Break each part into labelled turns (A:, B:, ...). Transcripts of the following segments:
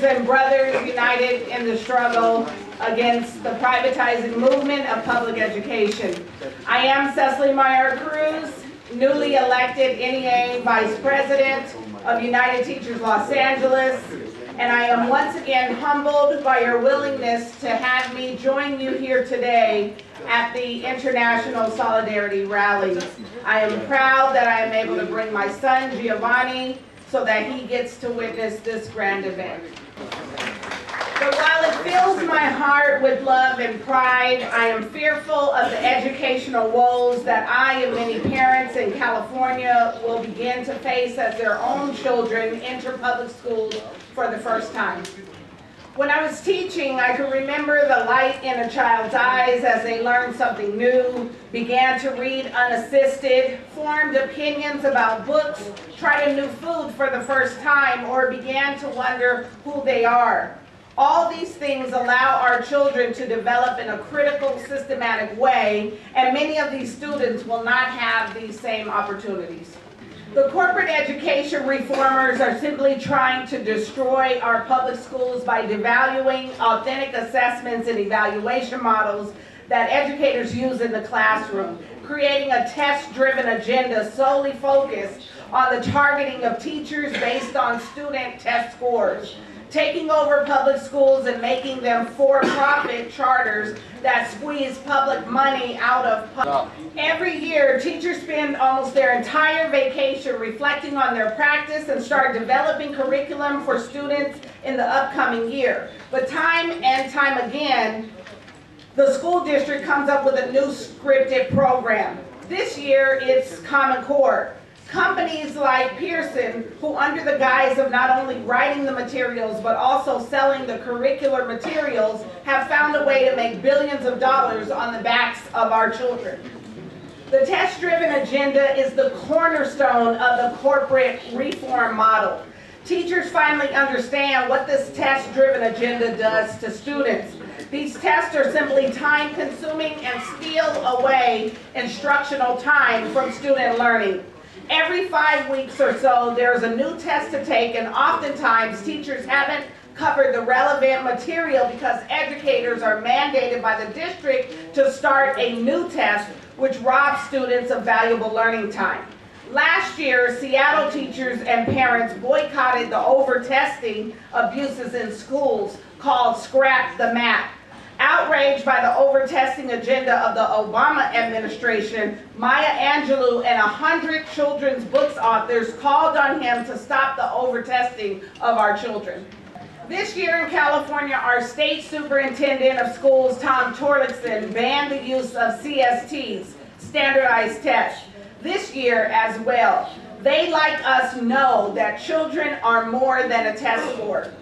A: sisters and brothers united in the struggle against the privatizing movement of public education. I am Cecily Meyer-Cruz, newly elected NEA Vice President of United Teachers Los Angeles, and I am once again humbled by your willingness to have me join you here today at the International Solidarity Rally. I am proud that I am able to bring my son Giovanni so that he gets to witness this grand event. But while it fills my heart with love and pride, I am fearful of the educational woes that I and many parents in California will begin to face as their own children enter public schools for the first time. When I was teaching, I could remember the light in a child's eyes as they learned something new, began to read unassisted, formed opinions about books, tried a new food for the first time, or began to wonder who they are. All these things allow our children to develop in a critical, systematic way, and many of these students will not have these same opportunities. The corporate education reformers are simply trying to destroy our public schools by devaluing authentic assessments and evaluation models that educators use in the classroom, creating a test-driven agenda solely focused on the targeting of teachers based on student test scores, taking over public schools and making them for-profit charters that squeeze public money out of public. Every year, teachers spend almost their entire vacation reflecting on their practice and start developing curriculum for students in the upcoming year. But time and time again, the school district comes up with a new scripted program. This year, it's Common Core. Companies like Pearson, who under the guise of not only writing the materials but also selling the curricular materials, have found a way to make billions of dollars on the backs of our children. The test-driven agenda is the cornerstone of the corporate reform model. Teachers finally understand what this test-driven agenda does to students. These tests are simply time-consuming and steal away instructional time from student learning. Every 5 weeks or so, there's a new test to take, and oftentimes teachers haven't covered the relevant material because educators are mandated by the district to start a new test, which robs students of valuable learning time. Last year, Seattle teachers and parents boycotted the over-testing abuses in schools called Scrap the Map. Outraged by the over-testing agenda of the Obama administration, Maya Angelou and 100 children's books authors called on him to stop the over-testing of our children. This year in California, our state superintendent of schools, Tom Torlakson, banned the use of CSTs, standardized tests, this year as well. They, like us, know that children are more than a test score.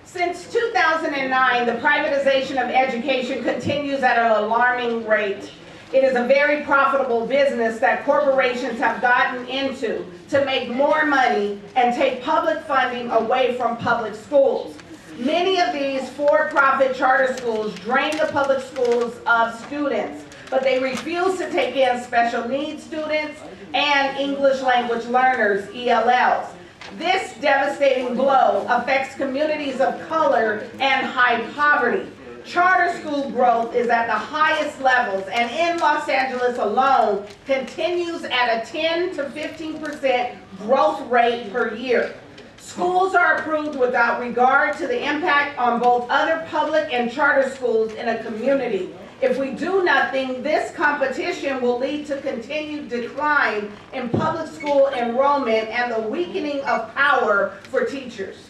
A: Since 2009, the privatization of education continues at an alarming rate. It is a very profitable business that corporations have gotten into to make more money and take public funding away from public schools. Many of these for-profit charter schools drain the public schools of students, but they refuse to take in special needs students and English language learners, ELLs. This devastating blow affects communities of color and high poverty. Charter school growth is at the highest levels, and in Los Angeles alone continues at a 10 to 15% growth rate per year. Schools are approved without regard to the impact on both other public and charter schools in a community. If we do nothing, this competition will lead to continued decline in public school enrollment and the weakening of power for teachers.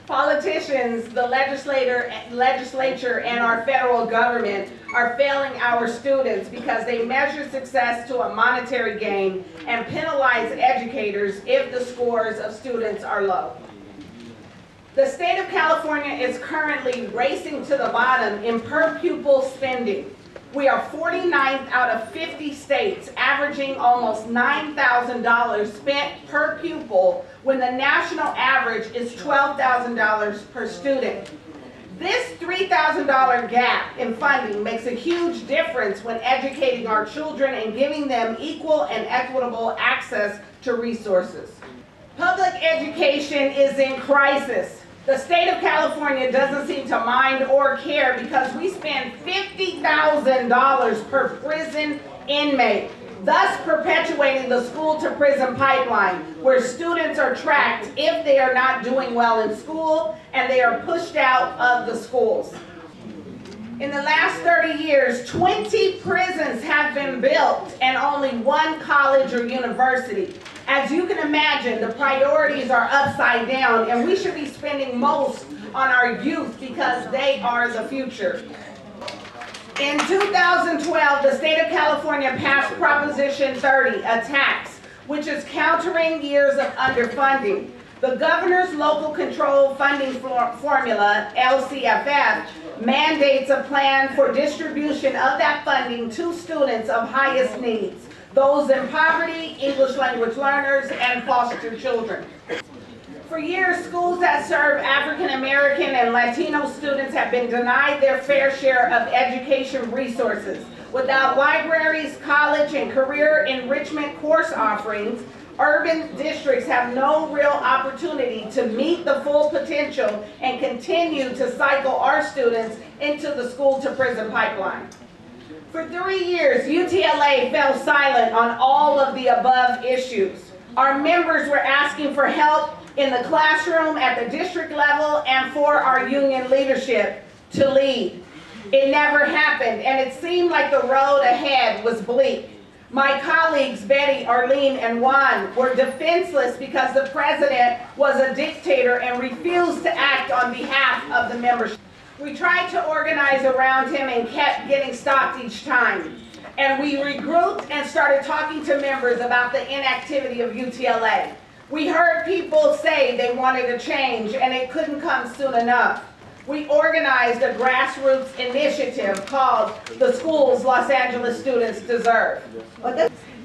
A: Politicians, the legislature, and our federal government are failing our students because they measure success to a monetary gain and penalize educators if the scores of students are low. The state of California is currently racing to the bottom in per pupil spending. We are 49th out of 50 states, averaging almost $9,000 spent per pupil when the national average is $12,000 per student. This $3,000 gap in funding makes a huge difference when educating our children and giving them equal and equitable access to resources. Public education is in crisis. The state of California doesn't seem to mind or care because we spend $50,000 per prison inmate, thus perpetuating the school-to-prison pipeline, where students are tracked if they are not doing well in school and they are pushed out of the schools. In the last 30 years, 20 prisons have been built and only one college or university. As you can imagine, the priorities are upside down, and we should be spending most on our youth because they are the future. In 2012, the state of California passed Proposition 30, a tax, which is countering years of underfunding. The governor's local control funding formula, LCFF, mandates a plan for distribution of that funding to students of highest needs, those in poverty, English language learners, and foster children. For years, schools that serve African American and Latino students have been denied their fair share of education resources. Without libraries, college, and career enrichment course offerings, urban districts have no real opportunity to meet the full potential and continue to cycle our students into the school-to-prison pipeline. For 3 years, UTLA fell silent on all of the above issues. Our members were asking for help in the classroom at the district level and for our union leadership to lead. It never happened, and it seemed like the road ahead was bleak. My colleagues, Betty, Arlene, and Juan, were defenseless because the president was a dictator and refused to act on behalf of the membership. We tried to organize around him and kept getting stopped each time. And we regrouped and started talking to members about the inactivity of UTLA. We heard people say they wanted a change and it couldn't come soon enough. We organized a grassroots initiative called The Schools Los Angeles Students Deserve.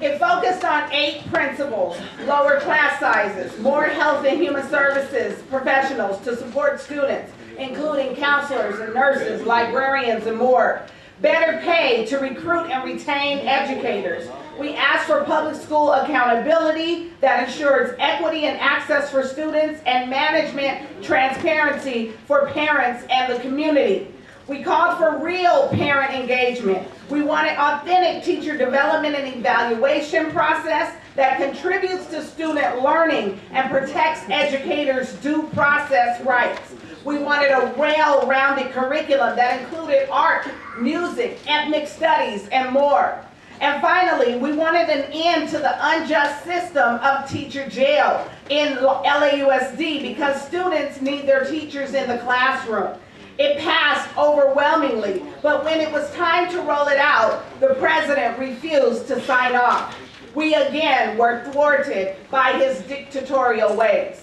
A: It focused on 8 principles: lower class sizes, more health and human services professionals to support students, including counselors and nurses, librarians, and more. Better pay to recruit and retain educators. We asked for public school accountability that ensures equity and access for students and management transparency for parents and the community. We called for real parent engagement. We wanted authentic teacher development and evaluation process that contributes to student learning and protects educators' due process rights. We wanted a well-rounded curriculum that included art, music, ethnic studies, and more. And finally, we wanted an end to the unjust system of teacher jail in LAUSD because students need their teachers in the classroom. It passed overwhelmingly, but when it was time to roll it out, the president refused to sign off. We again were thwarted by his dictatorial ways.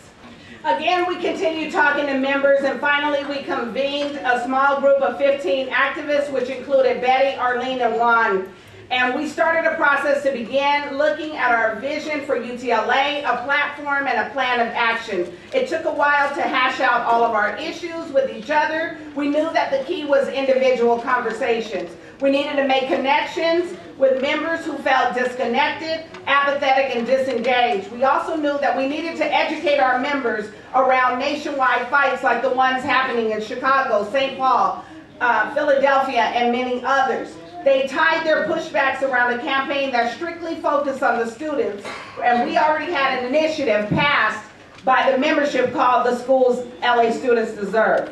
A: Again, we continued talking to members, and finally we convened a small group of 15 activists, which included Betty, Arlene, and Juan. And we started a process to begin looking at our vision for UTLA, a platform, and a plan of action. It took a while to hash out all of our issues with each other. We knew that the key was individual conversations. We needed to make connections with members who felt disconnected, apathetic, and disengaged. We also knew that we needed to educate our members around nationwide fights like the ones happening in Chicago, St. Paul, Philadelphia, and many others. They tied their pushbacks around a campaign that strictly focused on the students, and we already had an initiative passed by the membership called The Schools LA Students Deserve.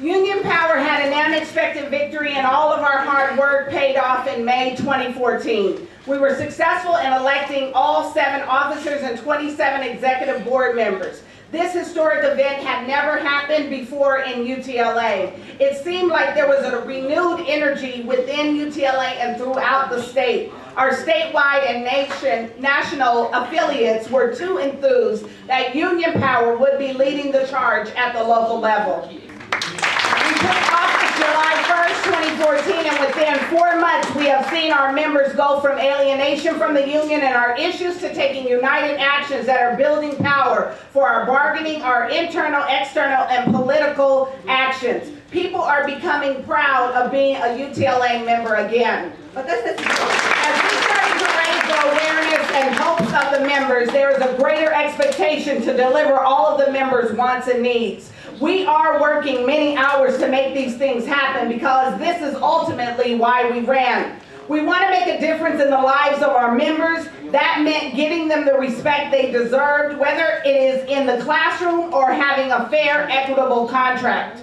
A: Union Power had an unexpected victory, and all of our hard work paid off in May 2014. We were successful in electing all 7 officers and 27 executive board members. This historic event had never happened before in UTLA. It seemed like there was a renewed energy within UTLA and throughout the state. Our statewide and national affiliates were too enthused that Union Power would be leading the charge at the local level. We took office July 1st, 2014, and within 4 months we have seen our members go from alienation from the union and our issues to taking united actions that are building power for our bargaining, our internal, external, and political actions. People are becoming proud of being a UTLA member again. As we started to raise the awareness and hopes of the members, there is a greater expectation to deliver all of the members' wants and needs. We are working many hours to make these things happen because this is ultimately why we ran. We want to make a difference in the lives of our members. That meant getting them the respect they deserved, whether it is in the classroom or having a fair, equitable contract.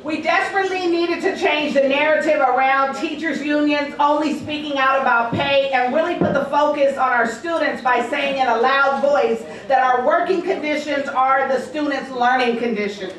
A: We desperately needed to change the narrative around teachers' unions only speaking out about pay and really put the focus on our students by saying in a loud voice that our working conditions are the students' learning conditions.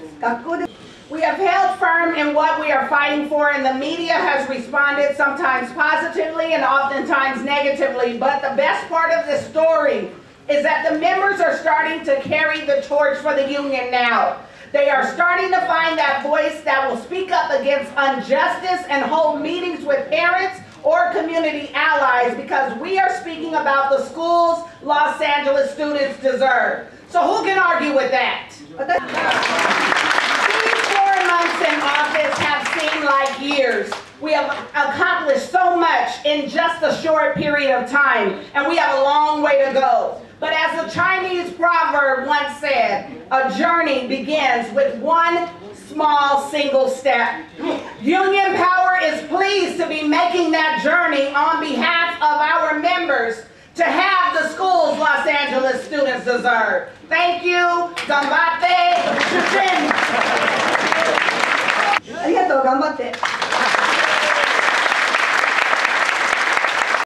A: We have held firm in what we are fighting for, and the media has responded sometimes positively and oftentimes negatively, but the best part of this story is that the members are starting to carry the torch for the union now. They are starting to find that voice that will speak up against injustice and hold meetings with parents or community allies because we are speaking about the schools Los Angeles students deserve. So who can argue with that? These 4 months in office have seemed like years. We have accomplished so much in just a short period of time, and we have a long way to go. But as the Chinese proverb once said, a journey begins with one small single step. Union Power is pleased to be making that journey on behalf of our members to have the schools Los Angeles students deserve. Thank you. Ganbatte.
B: ありがとう、頑張って。